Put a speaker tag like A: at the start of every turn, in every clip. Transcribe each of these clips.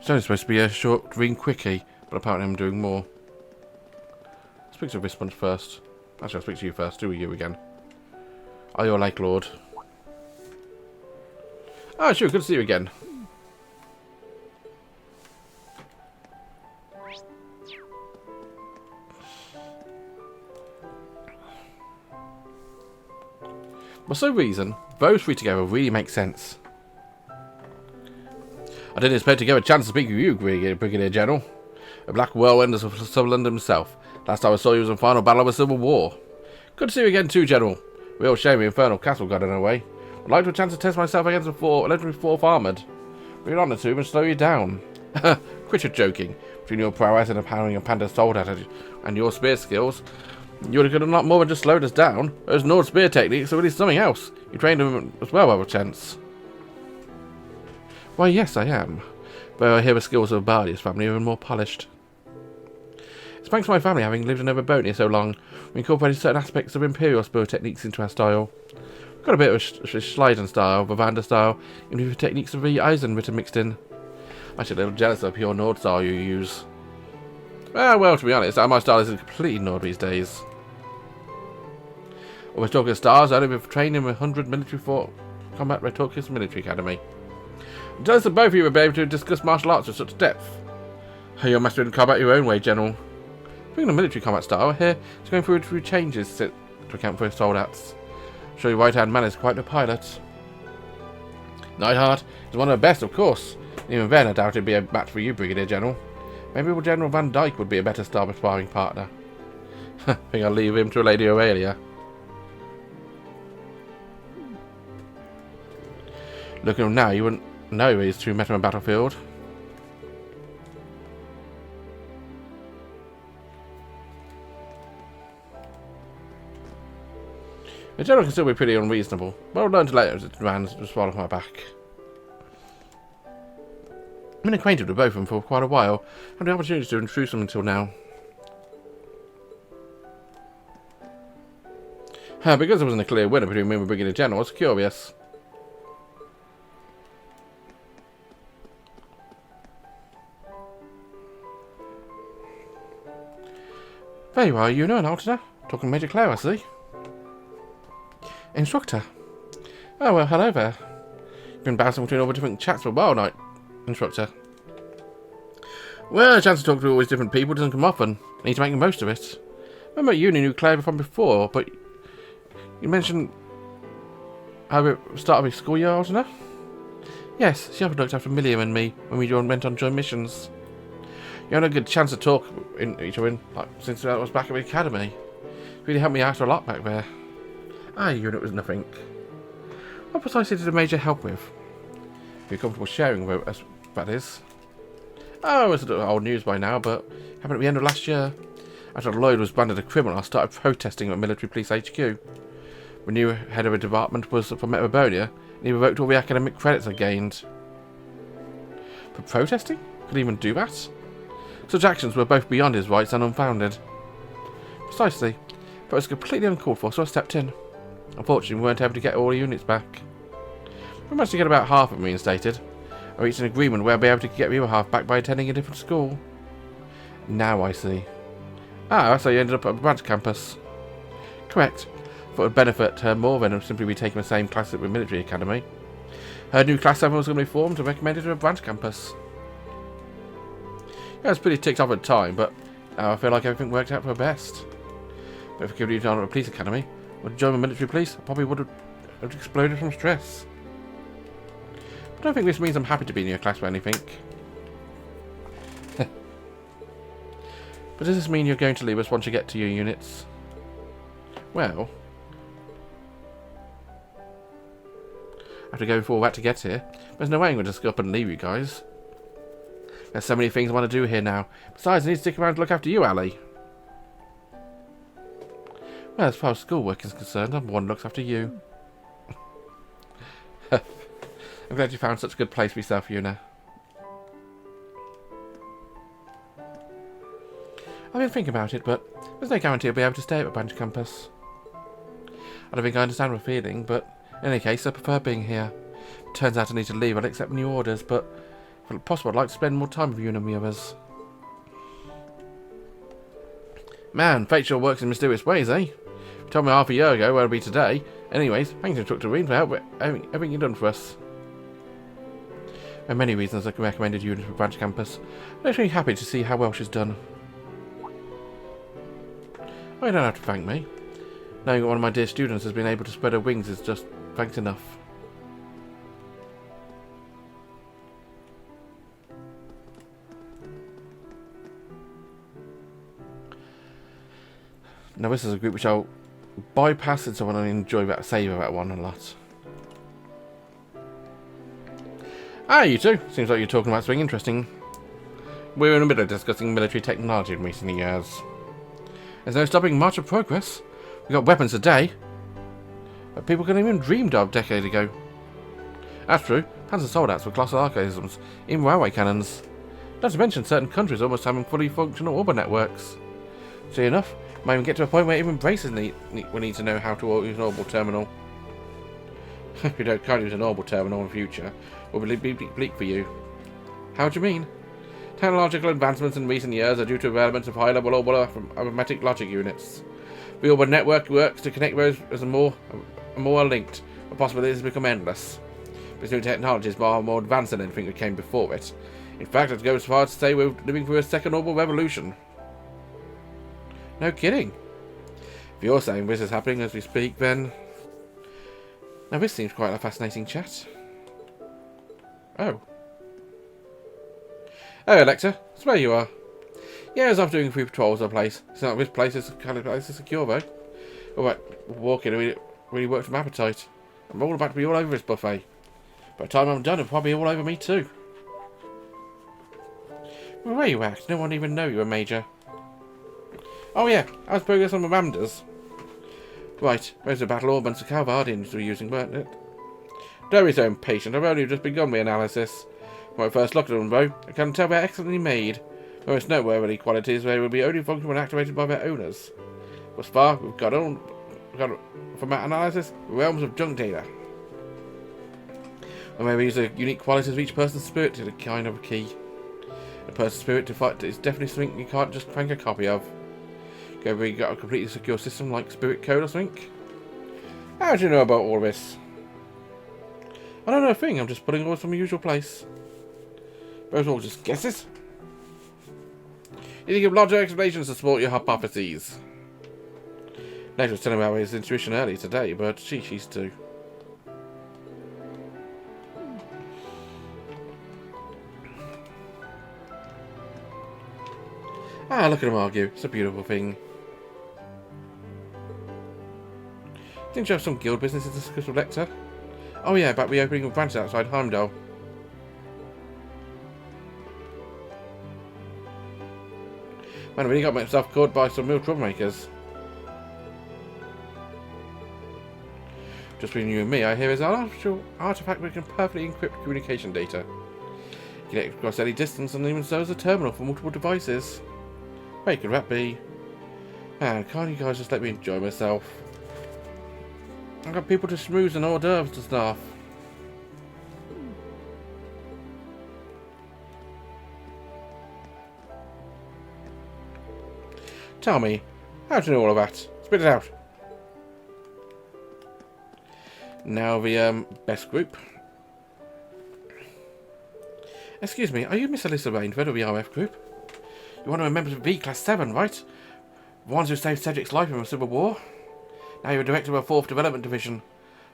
A: It's only supposed to be a short green quickie, but apparently I'm doing more. I'll speak to this one first. Actually, I'll speak to you first. Do you again? Are you a Lake Lord? Oh, sure. Good to see you again. For some reason, those three together really make sense. I didn't expect to get a chance to speak with you, Brigadier General. A black whirlwind of Sutherland himself. Last time I saw you was in the final battle of the Civil War. Good to see you again too, General. Real shame the Infernal Castle got in our way. I'd like to have a chance to test myself against the legendary 4th Armoured. Bring it on the tube and slow you down. Quit your joking. Between your prowess in empowering a panda soldier and your spear skills, you would have done a lot more than just slowed us down. Those Nord spear techniques are really something else. You trained them as well, by chance. Why, yes, I am. But I hear the skills of the Bardius family are even more polished. It's thanks to my family having lived in Erebonian so long, we incorporated certain aspects of Imperial spell techniques into our style. We've got a bit of a Schleiden style, the Vander style, even with the techniques of the Eisenritter mixed in. I'm actually a little jealous of the pure Nord style you use. Well, to be honest, my style is completely Nord these days. Always talking of stars, I only been training with 100 military for combat by Thors Military Academy. I'm jealous that both of you will be able to discuss martial arts with such depth. You're mastering combat your own way, General. Speaking of military combat style, here it's going through changes to account for his soldats. I'm sure your right-hand man is quite the pilot. Neidhart is one of the best, of course. Even then, I doubt it'd be a match for you, Brigadier General. Maybe General Van Dyke would be a better sparring partner. I think I'll leave him to Lady Aurelia. Look at him now, you wouldn't know he's two met on a battlefield. The General can still be pretty unreasonable, but I'll learn to let his demands just fall off my back. I've been acquainted with both of them for quite a while, and the opportunity to introduce them until now. Because there wasn't a clear winner between me and the Brigadier General, I was curious. There you are, an Alter. Talking to Major Claire, I see. Instructor. Oh, well, hello there. You've been bouncing between all the different chats for a while, night, Instructor. Well, a chance to talk to all these different people doesn't come often. I need to make the most of it. I remember you knew Claire from before, but you mentioned how we started with school year, Alter? Yes, she often looked after Milliam and me when we went on joint missions. You had a good chance to talk in each other since I was back at the academy. It really helped me out a lot back there. Unit was nothing. What precisely did the Major help with? If you're comfortable sharing with us, that is. Oh, it's old news by now, but happened at the end of last year. After Lloyd was branded a criminal, I started protesting at Military Police HQ. The new head of the department was from Erebonian, and he revoked all the academic credits I gained. For protesting? Could he even do that? Such actions were both beyond his rights and unfounded. Precisely. But it was completely uncalled for, so I stepped in. Unfortunately, we weren't able to get all the units back. We managed to get about half of them reinstated. I reached an agreement where I'd be able to get the other half back by attending a different school. Now I see. So you ended up at the branch campus. Correct. Thought it would benefit her more than simply be taking the same class at the military academy. Her new Class VII was going to be formed and recommended to a branch campus. I was pretty ticked off at the time, but now I feel like everything worked out for the best. But if I could have gone to a police academy, or joined the military police, I probably would have exploded from stress. But I don't think this means I'm happy to be in your class or anything. But does this mean you're going to leave us once you get to your units? Well, after going through all that to get here, there's no way I'm going to just go up and leave you guys. There's so many things I want to do here now. Besides, I need to stick around to look after you, Ali. Well, as far as schoolwork is concerned, I'm the one who looks after you. I'm glad you found such a good place for yourself, Una. I've been thinking about it, but there's no guarantee I'll be able to stay at the branch campus. I don't think I understand the feeling, but in any case, I prefer being here. Turns out I need to leave. I'll accept new orders, but If possible, I'd like to spend more time with you and the others. Man, fate sure works in mysterious ways, eh? You told me half a year ago where I'd be today. Anyways, thanks Instructor Rean for everything you've done for us. There are many reasons I recommended you to the Branch Campus. I'm actually happy to see how well she's done. Oh, you don't have to thank me. Knowing that one of my dear students has been able to spread her wings is just thanks enough. Now this is a group which I'll bypass since I want to enjoy that save of that one a lot. Ah, you two. Seems like you're talking about something interesting. We're in the middle of discussing military technology in recent years. There's no stopping march of progress. We got weapons today that people couldn't even dreamed of decades ago. That's true. Panzer soldates with colossal archaisms, even railway cannons. Not to mention certain countries almost having fully functional orbital networks. So enough, might even get to a point where even braces will need to know how to use an orbital terminal. If you can't use an orbital terminal in the future, it will be bleak for you. How do you mean? Technological advancements in recent years are due to development of high-level orbital arithmetic logic units. The orbital network works to connect those as more linked, the possibilities become endless. This new technology is far more advanced than anything that came before it. In fact, I'd go as far as to say we're living through a second orbital revolution. No kidding. If you're saying this is happening as we speak, then... Now this seems quite a fascinating chat. Oh. Oh, Lecter, that's where you are. Yeah, as I'm doing 3 patrols of the place. It's not like this place is kind of place is secure though. Alright, walking really worked my appetite. I'm all about to be all over this buffet. By the time I'm done, it'll probably be all over me too. Well, where you at? No one even know you're a major. Oh yeah, how's progress on the Ramdas? Right, there's the battle ornaments the Calvardians were using, weren't it? Don't be so impatient, I've only just begun my analysis. When I first looked at them though, I can tell they're excellently made. The most noteworthy qualities they will be only functional when activated by their owners. Thus far, we've got from our analysis, realms of junk data. And maybe use the unique qualities of each person's spirit to the kind of a key. A person's spirit to fight is definitely something you can't just crank a copy of. You got a completely secure system like Spirit Code or something? How do you know about all this? I don't know a thing, I'm just putting orders from the usual place. Those are all just guesses. You think of logical explanations to support your hypotheses. Nate was telling me about his intuition earlier today, but she's too. Ah, look at them argue. It's a beautiful thing. Didn't you have some guild business to discuss with Lecter? Oh yeah, about reopening a branch outside Heimdall. Man, I really got myself caught by some real troublemakers. Just between you and me, I hear is an artifact that can perfectly encrypt communication data. You can get across any distance and even so as a terminal for multiple devices. Where could that be? Man, can't you guys just let me enjoy myself? I've got people to schmooze and hors d'oeuvres to staff. Tell me, how do you know all of that? Spit it out. Now the best group. Excuse me, are you Miss Alyssa Rainford of the RF group? You're one of the members of V Class 7, right? The ones who saved Cedric's life in the Civil War? Now you're a director of a 4th Development Division.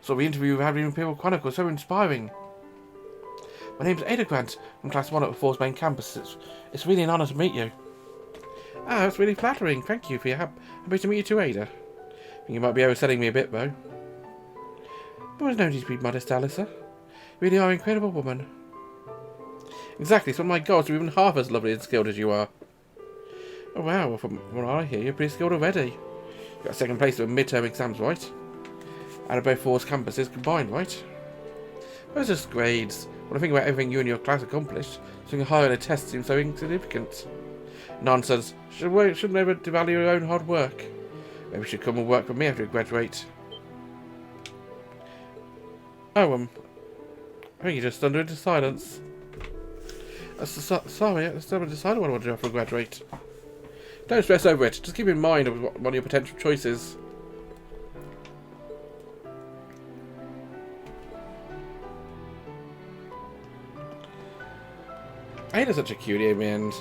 A: So the interview we had in Imperial Chronicle was so inspiring. My name's Ada Grant from Class 1 at the Thors Branch Campus. It's really an honour to meet you. Ah, that's really flattering. Thank you for your happy to meet you too, Ada. I think you might be overselling me a bit, though. There was no need to be modest, Alyssa. You really are an incredible woman. Exactly, it's one of my goals to be even half as lovely and skilled as you are. Oh wow, well, from what I hear, you're pretty skilled already. You got 2nd place at midterm exams, right? Out of both Thors campuses combined, right? Those are just grades. When I think about everything you and your class accomplished, something higher on a test seems so insignificant. Nonsense. Shouldn't never devalue your own hard work. Maybe you should come and work for me after you graduate. Oh, I think you just thundered into silence. Sorry, I still haven't decided what I want to do after I graduate. Don't stress over it. Just keep in mind of one of your potential choices. Ain't it such a cutie in the end?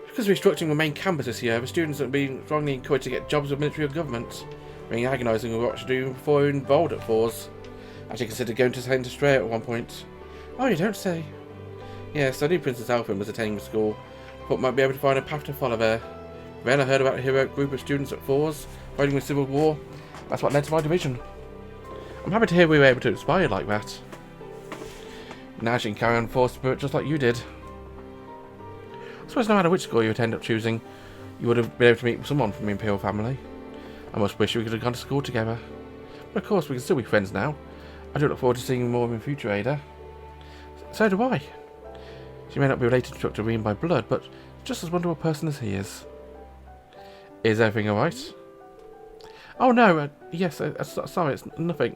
A: Because of restructuring the main campus this year, the students are being strongly encouraged to get jobs with military or government. Being agonising with what to do before you're involved at Thors. Actually considered going to Saint Australia at one point. Oh, you don't say. Yes, I knew Princess Alphen was attending the school. Thought might be able to find a path to follow there. Then I heard about a heroic group of students at Thors fighting the Civil War. That's what led to my division. I'm happy to hear we were able to inspire you like that. Now she can carry on Thors spirit just like you did. I suppose no matter which school you would end up choosing, you would have been able to meet someone from the Imperial family. I must wish we could have gone to school together. But of course, we can still be friends now. I do look forward to seeing you more in the future, Ada. So do I. She may not be related to Dr. Rean by blood, but just as wonderful a person as he is. Is everything alright? Oh no, yes, sorry, it's nothing.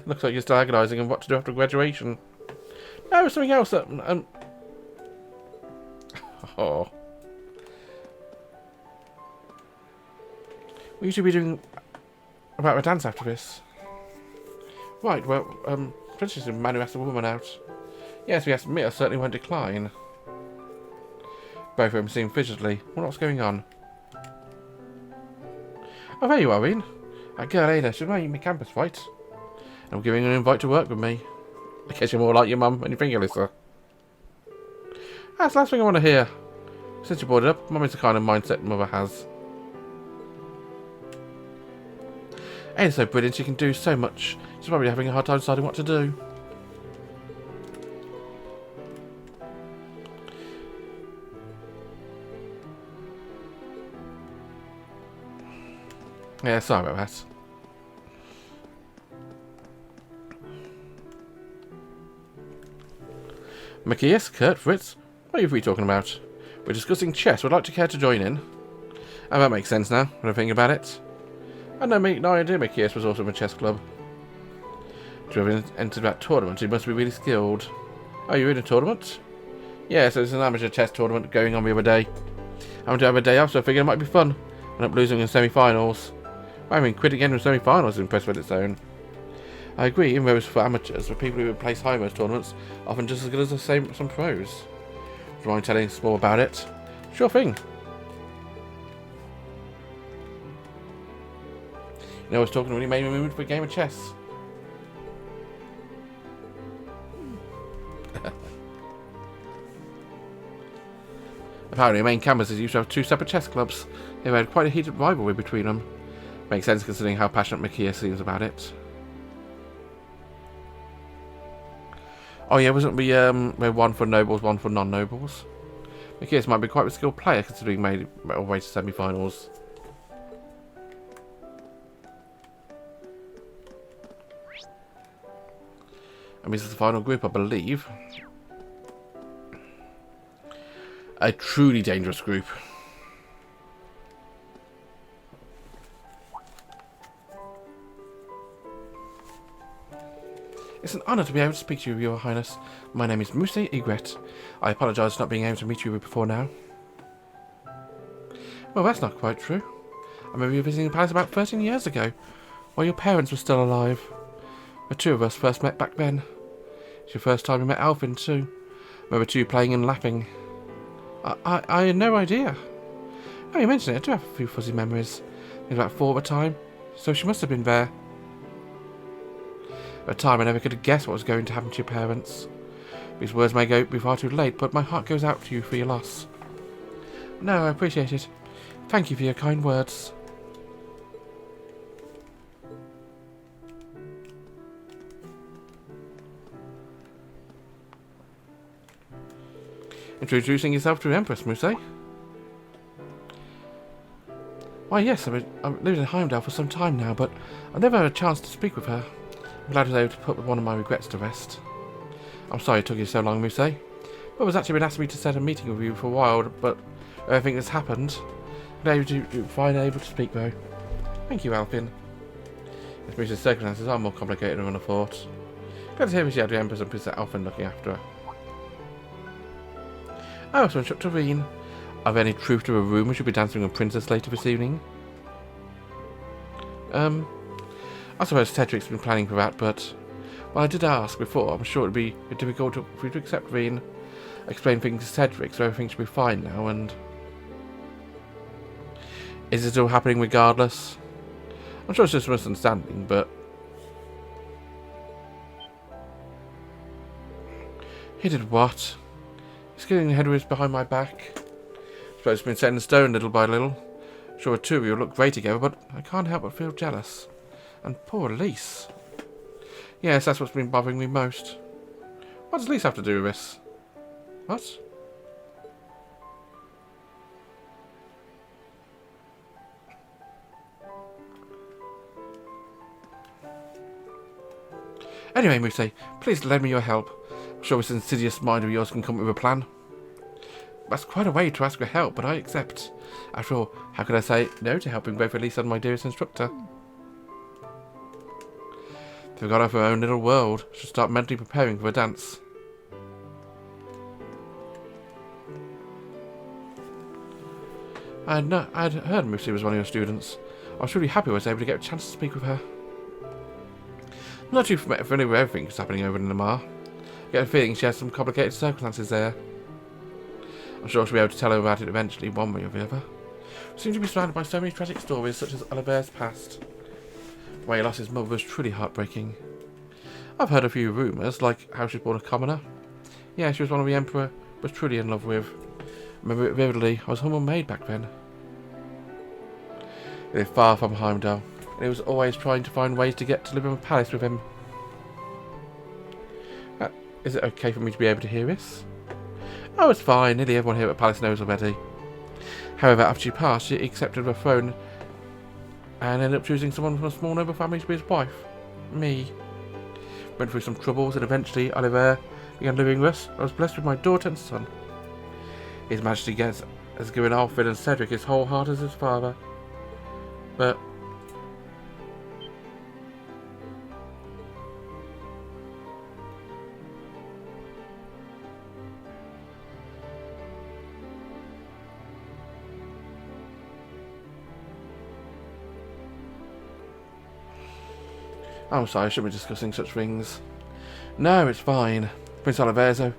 A: Looks like you're still agonising on what to do after graduation. No, something else that... Oh. We usually be doing about a dance after this. Right, well, Princess man who asked the woman out. Yes, we asked me, I certainly won't decline. Both of them seem fidgetly. What's going on? Oh, there you are, Rean. That girl Ada, she's running my campus, right? I'm giving her an invite to work with me. I guess you're more like your mum and your finger, Alyssa. That's the last thing I want to hear. Since you brought it up, Mum is the kind of mindset Mother has. Ada's so brilliant, she can do so much. She's probably having a hard time deciding what to do. Yeah, sorry about that. Matthias, Kurt, Fritz, what are you three talking about? We're discussing chess. Would like to care to join in? Oh, that makes sense now, when I think about it. I had no idea Matthias was also in a chess club. To have entered that tournament, he must be really skilled. Oh, you're in a tournament? Yeah, so there's an amateur chess tournament going on the other day. I want to have a day off, so I figured it might be fun. End up losing in semi-finals. I mean, quitting again from semi-finals is impressive on its own. I agree, even though it's for amateurs, the people who place high in those tournaments are often just as good as some pros. Do you mind telling us more about it? Sure thing. You know, I was talking when he made me move for a game of chess. Apparently, the main campuses used to have two separate chess clubs. They had quite a heated rivalry between them. Makes sense considering how passionate Makia seems about it. Oh yeah, wasn't we one for nobles, one for non-nobles? Makias might be quite a skilled player considering he made it all the way to semi-finals. And this is the final group, I believe. A truly dangerous group. It's an honour to be able to speak to you, Your Highness. My name is Musa Egret. I apologise for not being able to meet you before now. Well, that's not quite true. I remember you visiting the palace about 13 years ago, while your parents were still alive. The two of us first met back then. It's your first time we met Alvin, too. Remember two playing and laughing. I had no idea. Oh, you mentioned it. I do have a few fuzzy memories. I was about 4 at the time, so she must have been there. At the time, I never could have guessed what was going to happen to your parents. These words may be far too late, but my heart goes out to you for your loss. No, I appreciate it. Thank you for your kind words. Introducing yourself to the Empress, Musa? Why, yes, I've lived in Heimdall for some time now, but I've never had a chance to speak with her. I'm glad I was able to put one of my regrets to rest. I'm sorry it took you so long, Musa. But was actually been asking me to set a meeting with you for a while, but everything that's happened. I'm finally able to speak, though. Thank you, Alvin. Miss Musa's circumstances are more complicated than I thought. Glad to hear she had the Empress and Princess Alvin looking after her. Oh, so Instructor Rean. Are there any truth to a rumour she'll be dancing with Princess later this evening? I suppose Cedric's been planning for that, but... Well, I did ask before. I'm sure it'd be difficult for you to accept Rean. Explain things to Cedric, so everything should be fine now, and... Is it still happening regardless? I'm sure it's just a misunderstanding, but... He did what? He's getting ahead of us behind my back. I suppose it's been set in stone little by little. Sure, the two of you look great together, but I can't help but feel jealous. And poor Elise. Yes, that's what's been bothering me most. What does Elise have to do with this? What? Anyway, Muse, please lend me your help. I'm sure this insidious mind of yours can come up with a plan. That's quite a way to ask for help, but I accept. After all, how could I say no to helping both Elise and my dearest instructor? They've got off her own little world. Should start mentally preparing for a dance. I'd heard Muse was one of your students. I was really happy I was able to get a chance to speak with her. I'm not too familiar with everything that's happening over in Lamar. I get a feeling she has some complicated circumstances there. I'm sure she'll be able to tell her about it eventually, one way or the other. We seem to be surrounded by so many tragic stories, such as Ouroboros' past. The way he lost his mother was truly heartbreaking. I've heard a few rumours, like how she was born a commoner. Yeah, she was one of the Emperor was truly in love with. I remember it vividly. I was humble maid back then. He lived far from Heimdall, and he was always trying to find ways to get to live in a palace with him. Is it okay for me to be able to hear this? Oh, it's fine. Nearly everyone here at the palace knows already. However, after she passed, she accepted the throne and ended up choosing someone from a small noble family to be his wife. Me. Went through some troubles, and eventually Oliver began living with us. I was blessed with my daughter and son. His Majesty has given Alfred and Cedric his whole heart as his father. But... I'm sorry, I shouldn't be discussing such things. No, it's fine. Prince Oliverzo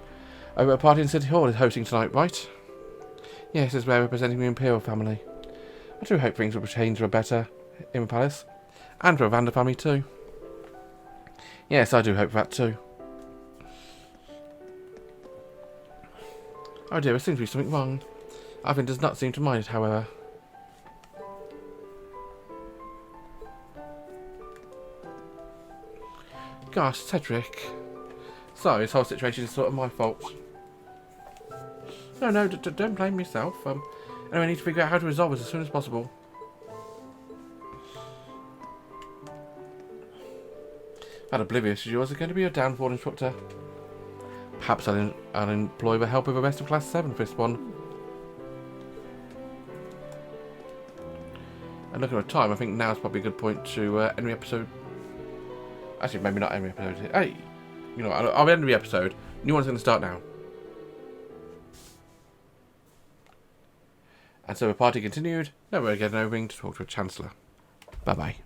A: over at a party in City Hall is hosting tonight, right? Yes, it's where we're representing the Imperial family. I do hope things will change for better in the palace. And for the Vander family too. Yes, I do hope that too. Oh dear, there seems to be something wrong. Ivan does not seem to mind it, however. Gosh, Cedric. Sorry, this whole situation is sort of my fault. No, don't blame yourself. Anyway, I need to figure out how to resolve this as soon as possible. That oblivious as yours is going to be your downfall, Instructor. Perhaps I'll employ the help of the rest of Class VII for this one. And looking at the time, I think now's probably a good point to end the episode. Actually, maybe not end the episode. Hey, you know, I'll end the episode. New one's going to start now. And so the party continued. Now we're getting over to talk to a Chancellor. Bye-bye.